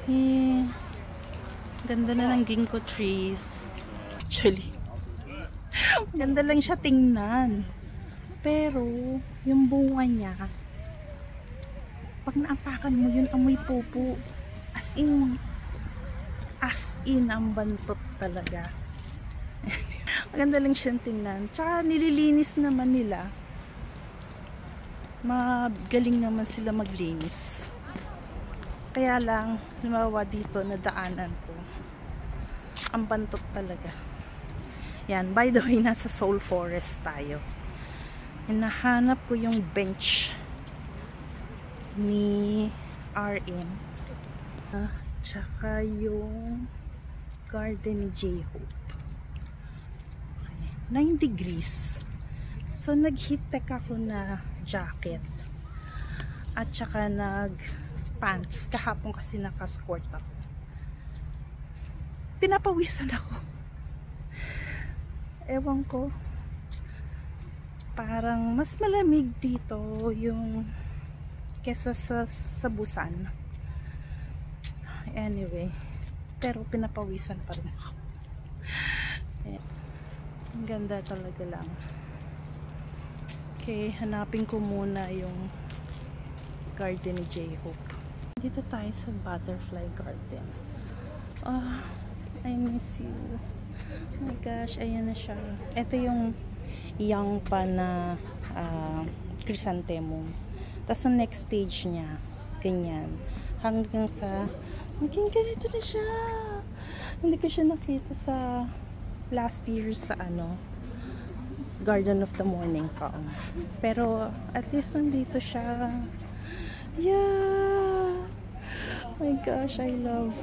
Eh, ganda na ng ginkgo trees. Actually, ganda lang siya tingnan. Pero, yung bunga niya, pag naapakan mo yun, amoy pupo. As in, ang bantot talaga. Maganda lang siyang tingnan. Tsaka nililinis naman nila. Magaling naman sila maglinis. Kaya lang, lumawa dito na daanan ko. Ang bantot talaga. Yan, by the way, nasa Soul Forest tayo. Hinahanap ko yung bench ni RM. Tsaka yung garden ni J-Hope. 9 degrees. So, nag-heat tech ako na jacket. At saka nag-pants. Kahapon kasi naka-skirt ako. Pinapawisan ako. Ewan ko. Parang mas malamig dito yung kesa sa Busan. Anyway. Pero pinapawisan pa rin ako. Ang ganda talaga lang. Okay, hanapin ko muna yung garden ni J-Hope. Dito tayo sa butterfly garden. I miss you. Oh my gosh, ayan na siya. Ito yung young pa na chrysanthemum. Tapos ang next stage niya, ganyan. Hanggang sa maging ganito na siya. Hindi ko siya nakita sa last year sa Garden of the Morning Calm. Pero at least nandito siya. Yeah. Oh my gosh, I love.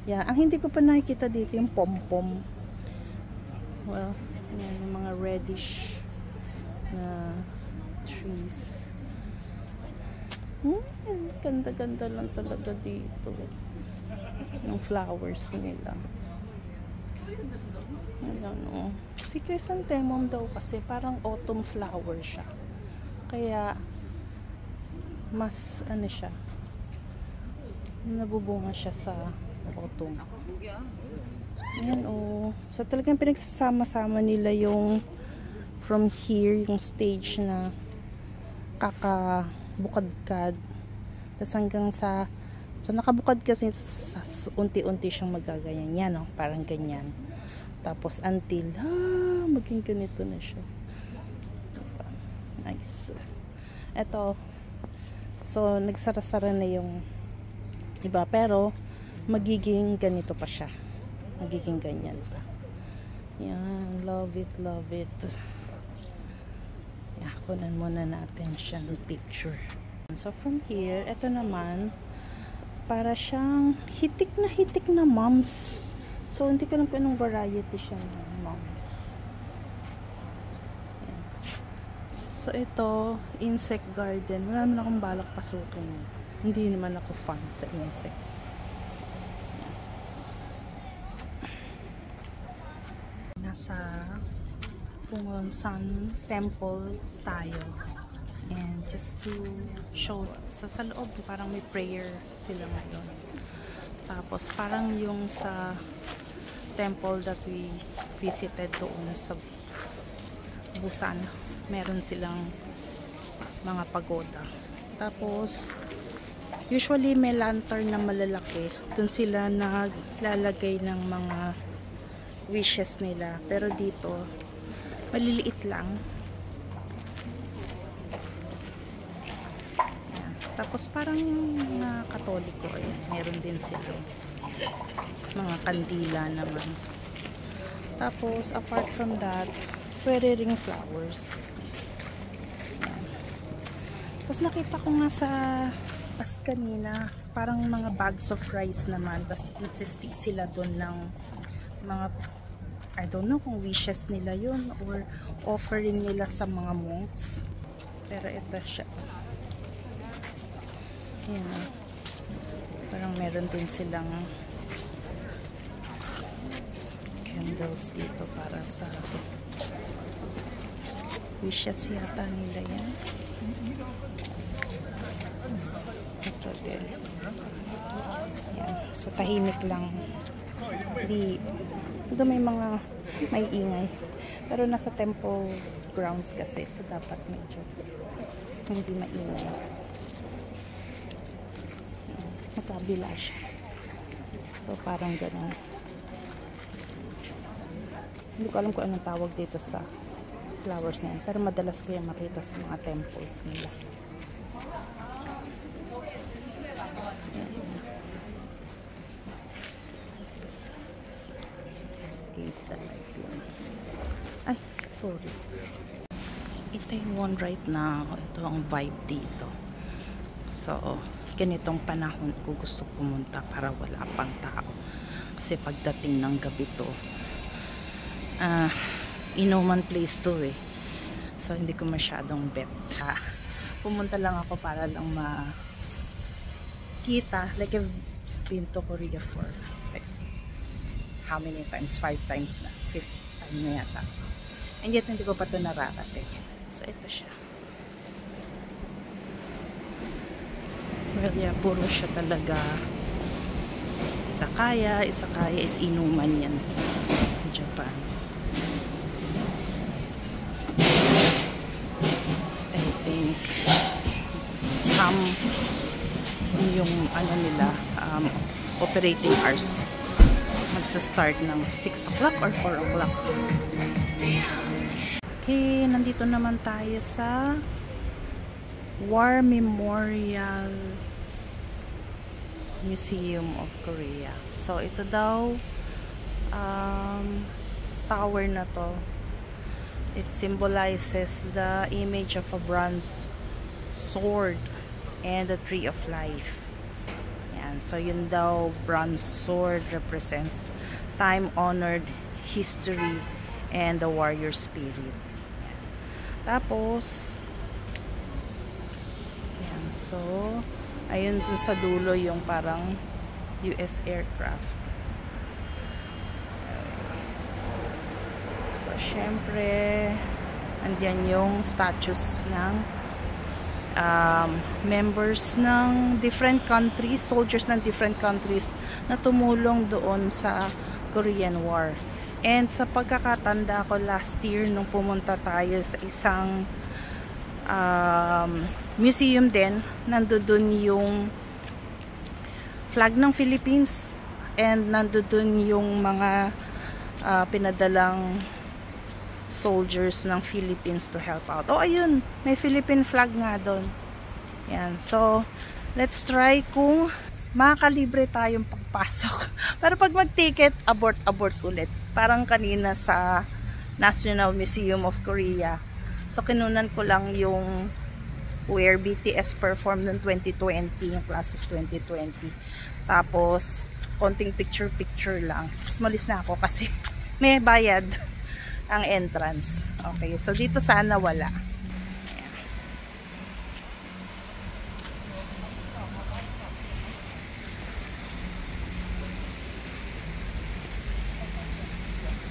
Yeah, ang hindi ko pa nakikita dito yung pom-pom. Well, yan, yung mga reddish na trees. Ganda-ganda lang talaga dito. Yung flowers nila. Ano, si chrysanthemum daw kasi parang autumn flower siya. Kaya mas siya, nabubunga siya sa autumn. Ayan so talagang pinagsasama-sama nila yung from here, yung stage na kakabukadkad, tapos hanggang sa nakabukad kasi unti-unti siyang magaganyan. Yan parang ganyan. Tapos until maging ganito na siya. Nice. Eto, so nagsara-sara na yung iba, pero magiging ganito pa siya. Magiging ganyan pa. Yan, love it. Kunan muna natin siya ng picture. So from here, eto naman, para siyang hitik na mums. So hindi ko lang kung anong variety siya ng mums. Yan. So ito, insect garden. Wala naman akong balak pasukin. Hindi naman ako fan sa insects. Nasa Pungsan Temple tayo. And just to show, sa loob parang may prayer sila ngayon. Tapos parang yung sa temple that we visited doon sa Busan, meron silang mga pagoda. Tapos usually may lantern na malalaki. Doon sila naglalagay ng mga wishes nila. Pero dito maliliit lang. Yan. Tapos parang mga Katoliko, meron din sila mga kandila naman. Tapos apart from that, pwede ring flowers. Yan. Tapos nakita ko nga sa kanina, parang mga bags of rice naman. Tapos nagsistick sila doon ng mga, I don't know kung wishes nila yun or offering nila sa mga monks. Pero ito siya. Yan. Parang meron din silang candles dito para sa wishes yata nila yan. Ito. dito din. Yan. So, tahimik lang. Ito may ingay. Pero nasa temple grounds kasi. So, dapat medyo hindi maingay. Magkabila siya. So, parang gano'n. Hindi ko alam kung anong tawag dito sa flowers na yan. Pero madalas ko yung makita sa mga temples nila. Against the light lang. Ay, sorry. Itaewon right now. Ito ang vibe dito. So, ganitong panahon ko gusto pumunta para wala pang tao. Kasi pagdating ng gabi to, inuman place to eh. So, hindi ko masyadong bet. Pumunta lang ako para lang makita. Like, I've been to Korea for like, how many times? 5 times na. 5th time na yata. And yet, hindi ko pa ito nararating. So, ito siya. Well, yeah, puro siya talaga. Izakaya is inuman yan sa Japan. So, I think some yung ano nila operating hours magsa-start ng 6 o'clock or 4 o'clock. Okay, nandito naman tayo sa War Memorial Museum of Korea. So, ito daw tower na to. It symbolizes the image of a bronze sword and the tree of life. Yan. So, yun daw, bronze sword represents time-honored history and the warrior spirit. Yan. Tapos, yan. So, ayun dun sa dulo yung parang US aircraft. So, syempre, andyan yung statues ng members ng different countries, soldiers ng different countries na tumulong doon sa Korean War. And sa pagkakatanda ko last year nung pumunta tayo sa isang museum din, nandoon yung flag ng Philippines and nandoon yung mga pinadalang soldiers ng Philippines to help out. Oh, ayun, may Philippine flag nga doon. Yan. So, let's try kung makakalibre tayong pagpasok. Pero pag mag-ticket, abort ulit. Parang kanina sa National Museum of Korea. So, kinunan ko lang yung where BTS performed noong 2020, yung class of 2020. Tapos, konting picture lang. Tapos, malis na ako kasi may bayad ang entrance. Okay, so dito sana wala.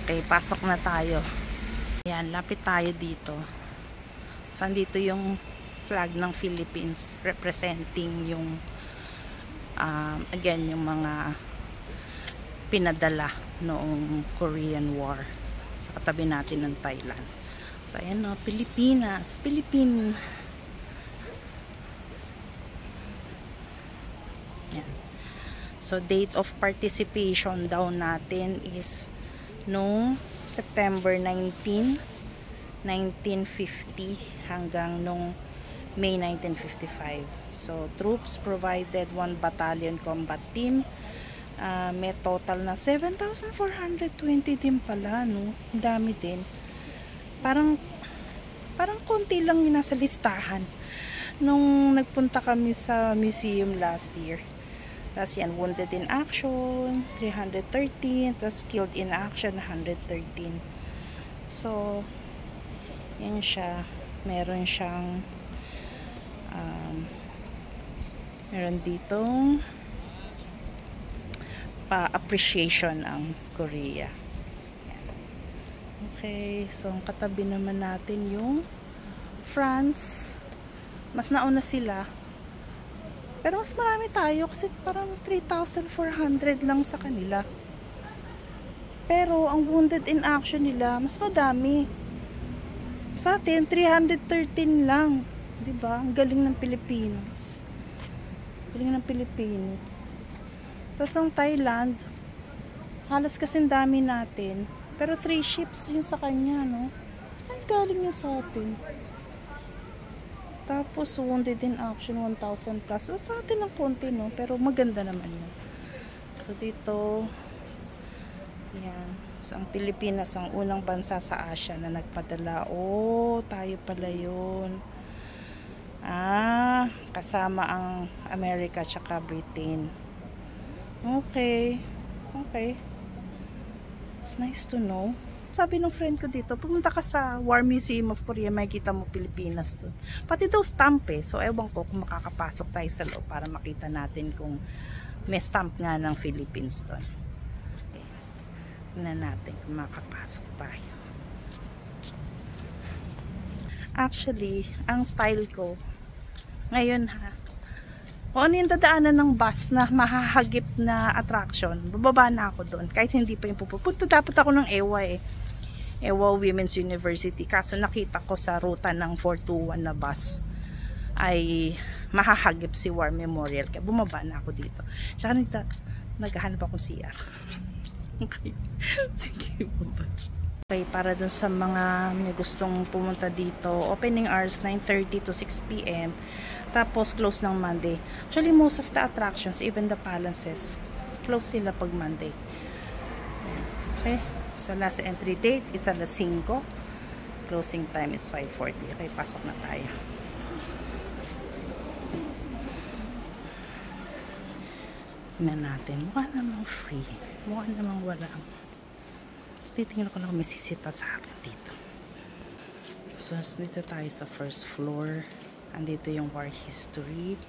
Okay, pasok na tayo. Ayan, lapit tayo dito. So, andito yung flag ng Philippines representing yung again, yung mga pinadala noong Korean War. Sa katabi natin ng Thailand. So, ayan o, Pilipinas. Philippine. Ayan. So, date of participation daw natin is noong September 19, 1950 hanggang noong May 1955. So, troops provided 1 battalion combat team. May total na 7,420 din pala, no? Dami din. Parang konti lang yung nasa listahan nung nagpunta kami sa museum last year. Tapos yan, wounded in action, 313. Tapos killed in action, 113. So, yan siya. Meron siyang meron ditong pa-appreciation ang Korea. Okay, so ang katabi naman natin yung France. Mas nauna sila. Pero mas marami tayo kasi parang 3,400 lang sa kanila. Pero ang wounded in action nila, mas madami. Sa atin, 313 lang. Diba? Ang galing ng Pilipinas. Galing ng Pilipino. Tapos ang Thailand, halos kasing dami natin. Pero 3 ships yun sa kanya, no? Saan galing yun sa atin? Tapos wounded in action 1,000 plus. So, sa atin ng konti, no? Pero maganda naman yun. So dito, yan. So, ang Pilipinas ang unang bansa sa Asia na nagpadala. Oh, tayo pala yun. Kasama ang Amerika tsaka Britain. Okay. Okay. It's nice to know. Sabi ng friend ko dito, pumunta ka sa War Museum of Korea, makikita mo Pilipinas dun. Pati daw stamp eh. So, ewan ko kung makakapasok tayo sa loob para makita natin kung may stamp nga ng Philippines dun. Tingnan natin kung makapasok tayo. Actually, ang style ko ngayon kung ano yung dadaanan ng bus na mahahagip na attraction, bababa na ako doon. Kahit hindi pa yung pupunta. Dapat ako ng Ewa Women's University. Kaso nakita ko sa ruta ng 421 na bus ay mahahagip si War Memorial. Kaya bumaba na ako dito. Tsaka naghahanap ako CR. Okay. Sige, bye-bye. Okay, para dun sa mga may gustong pumunta dito, opening hours 9:30 to 6 PM. Tapos close ng Monday. Actually, most of the attractions, even the palaces, close sila pag Monday. Okay. Sa last entry date is alas 5. Closing time is 5:40. Okay, pasok na tayo. Tingnan natin. Mukha namang free. Mukha namang walang. Titingnan ko na kung may sisita sa akin dito. So, dito tayo sa first floor. Andito yung war history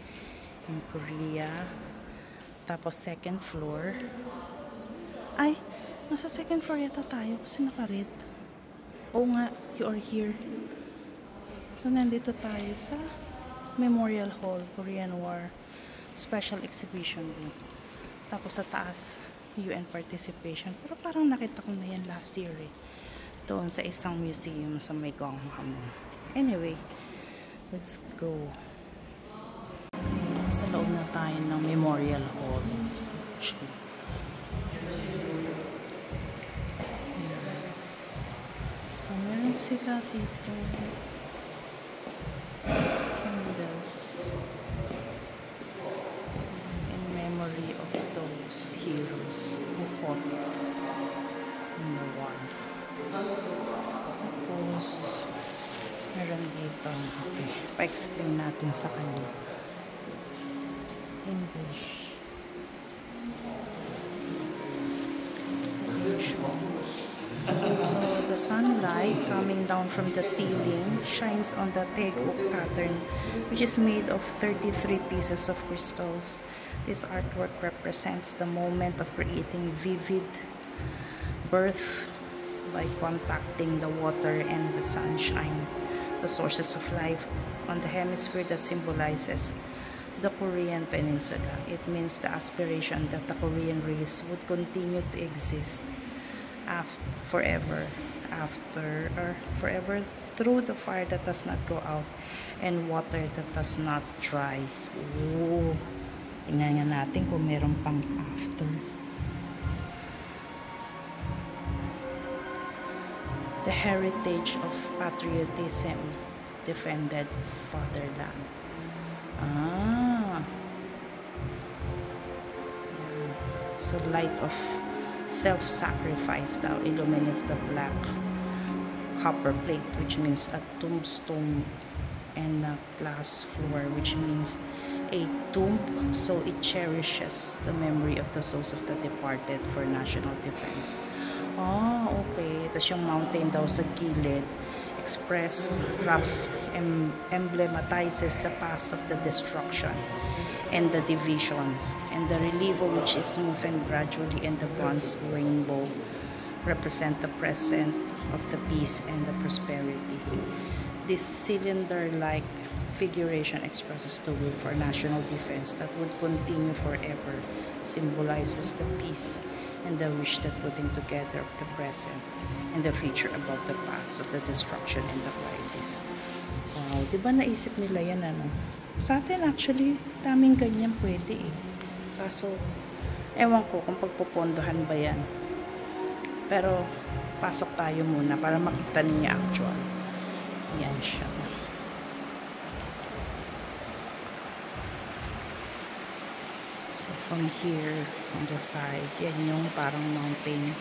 in Korea. Tapos second floor. Ay, nasa second floor yata tayo kasi naka-red. Oo nga, you are here. So, nandito tayo sa Memorial Hall, Korean War Special Exhibition Room. Tapos sa taas, UN participation. Pero parang nakita ko na yan last year eh. Doon sa isang museum sa may Gongham. Anyway, let's go. Sa loob na tayo ng Memorial Hall. So, meron sila dito. Candles. In memory of those heroes who fought in the war. Tapos, meron dito. Okay, pa-explain natin sa kanya. English. So, the sunlight coming down from the ceiling shines on the Taeguk pattern, which is made of 33 pieces of crystals. This artwork represents the moment of creating vivid birth by contacting the water and the sunshine, the sources of life on the hemisphere that symbolizes the Korean Peninsula. It means the aspiration that the Korean race would continue to exist forever through the fire that does not go out and water that does not dry. Ooh. Tingnan nga natin kung meron pang after. The heritage of patriotism defended fatherland. So light of self-sacrifice daw illuminates the black copper plate, which means a tombstone, and a glass floor, which means a tomb. So it cherishes the memory of the souls of the departed for national defense. Okay. Tapos yung mountain daw sa gilid, expressed rough emblematizes the past of the destruction and the division, and the relievo, which is smooth and gradually, and the bronze rainbow represent the present of the peace and the prosperity. This cylinder-like figuration expresses the will for national defense that would continue forever, symbolizes the peace and the wish that putting together of the present and the future above the past, of the destruction and the crisis. Wow, di ba naisip nila yan, ano? Sa atin actually, daming ganyan pwede eh. Kaso, ewan ko kung pagpupondohan ba yan. Pero, pasok tayo muna para makita niya actual. Yan siya. So, from here, on the side, yan yung parang mountain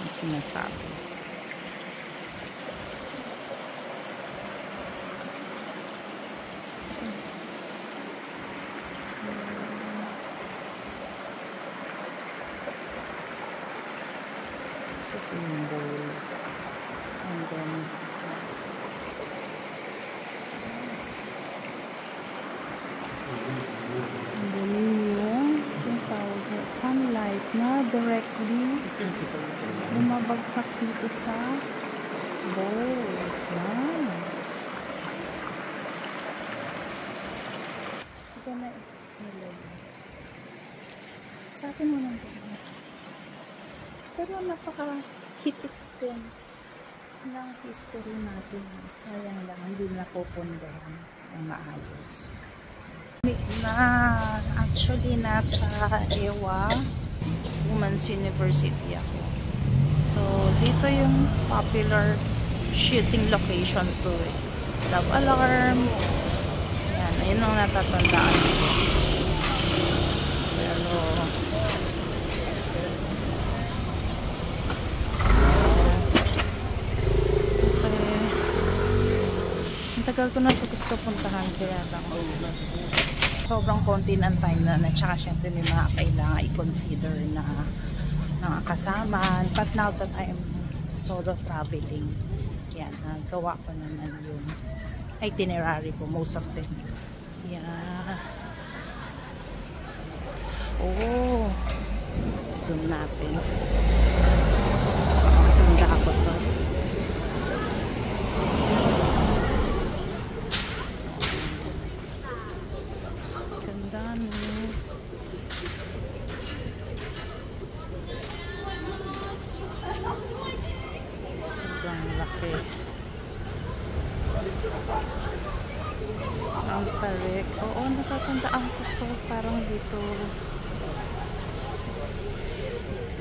na sinasabi. Symbol. And then, this is like, sunlight na directly bumabagsak dito sa bowl. Nice. Ito na explain. Sa atin mo nang ganyan. Pero napaka-hitik din ng history natin. Sayang lang, hindi na pupundahan ang maayos. Actually nasa EWA Women's University ako. So dito yung popular shooting location to eh. Love alarm. Yan, ayun ang natatandaan ko. Pero okay. Ang tagal ko na ito gusto puntahan kaya lang sobrang konti ng time na tsaka syempre may mga kailangan i-consider na kasama. But now that I'm solo traveling, yan, gawa ko naman yung itinerary ko, most of them. Yeah. Oh, zoom natin. Tanda ako to. Santa Rec. Oo, natatandaan ko to. Parang dito.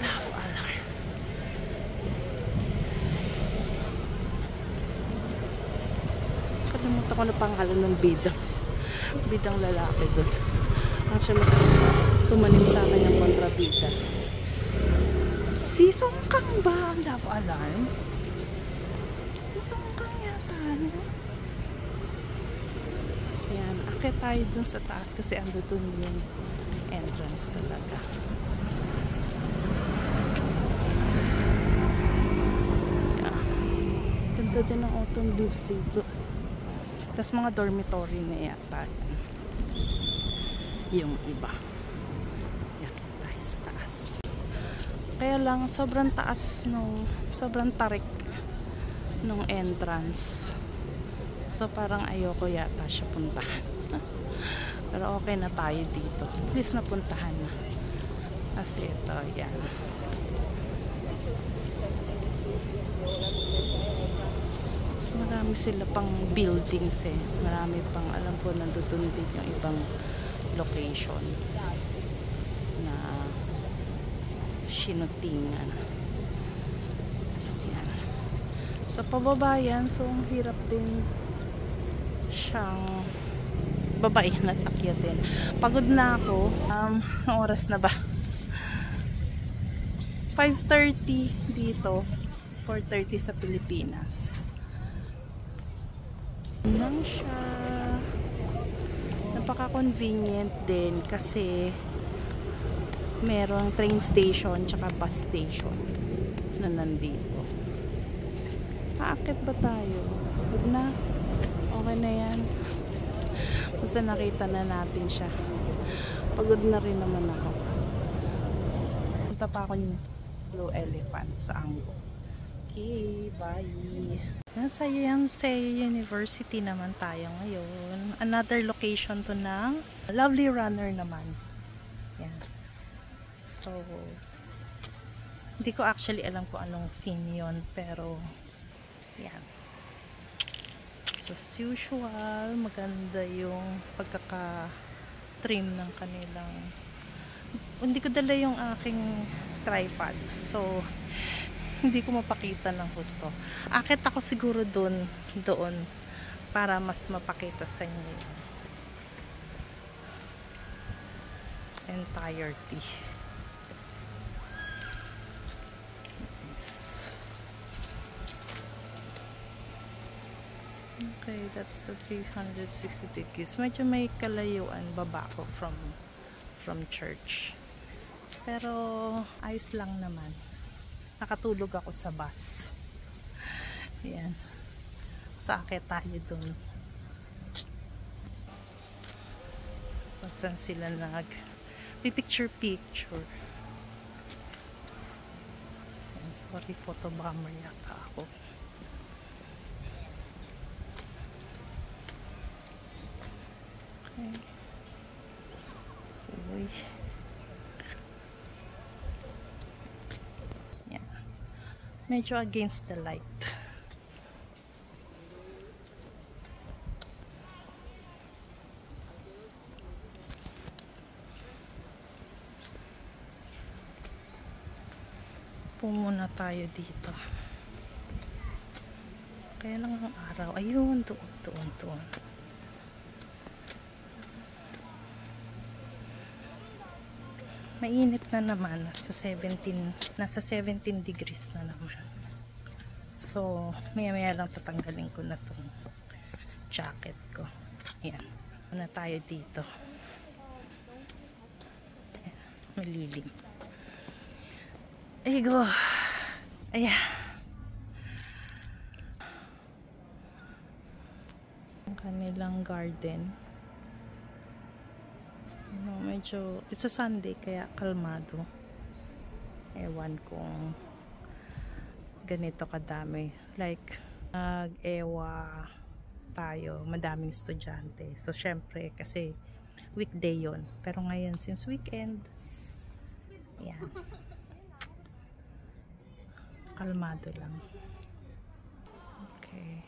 Love alarm. Kalimutan ko na pangalan ng bidang. Bidang lalaki doon. Actually, mas tumanim sa akin yung kontrabida. Si Song Kang ba ang love alarm? Si Song Kang yata, no? Ayan, akit tayo dun sa taas kasi ando dun yung entrance talaga. Yeah. Ganda din ng autumn leaves dito. Tapos mga dormitory na yata. Yung iba. Ayan, tayo sa taas. Kaya lang, sobrang taas nung, sobrang tarik nung entrance. So parang ayoko yata siya puntahan. Pero okay na tayo dito. At least napuntahan na. Kasi ito, yan. So marami sila pang buildings eh. Marami pang, alam ko, nandun din yung ibang location na sinutingan. Yan. So pababa yan. So ang hirap din siyang babae na takyatin. Pagod na ako. Oras na ba? 5:30 dito. 4:30 sa Pilipinas. Nang siya. Napaka-convenient din kasi merong train station tsaka bus station na nandito. Aakit ba tayo? Huwag na. Okay na yan. Basta nakita na natin siya. Pagod na rin naman ako. Punta pa ako yung Blue Elephant sa Ango. Okay, bye. Nasa Yonsei University naman tayo ngayon. Another location to ng Lovely Runner naman. Yan. So, hindi ko actually alam kung anong scene yun, pero yan. So, as usual, maganda yung pagkaka-trim ng kanilang. Hindi ko dala yung aking tripod. So, hindi ko mapakita ng gusto. Akit ako siguro doon para mas mapakita sa inyo yung entirety. Okay, that's the 360 degrees. Medyo may kalayuan baba ko from church. Pero ayos lang naman. Nakatulog ako sa bus. Yan. Sakit tayo dun. Saan sila picture. Sorry, photo bomber yata ako. Okay. Uy. Yeah. Medyo against the light. Muna tayo dito. Kaya lang ang araw. Ayun, doon. Mainit na naman. Nasa 17 degrees na naman. So, maya lang tatanggalin ko na tong jacket ko. Ayan. Muna tayo dito. Ayan. Malilim. Ego. Ayan. Ang kanilang garden. No, medyo, it's a Sunday kaya kalmado. Ewan kung ganito kadami. Like, nag-ewa tayo. Madaming estudyante. So, syempre, kasi weekday yon. Pero ngayon, since weekend, ayan. Kalmado lang. Okay.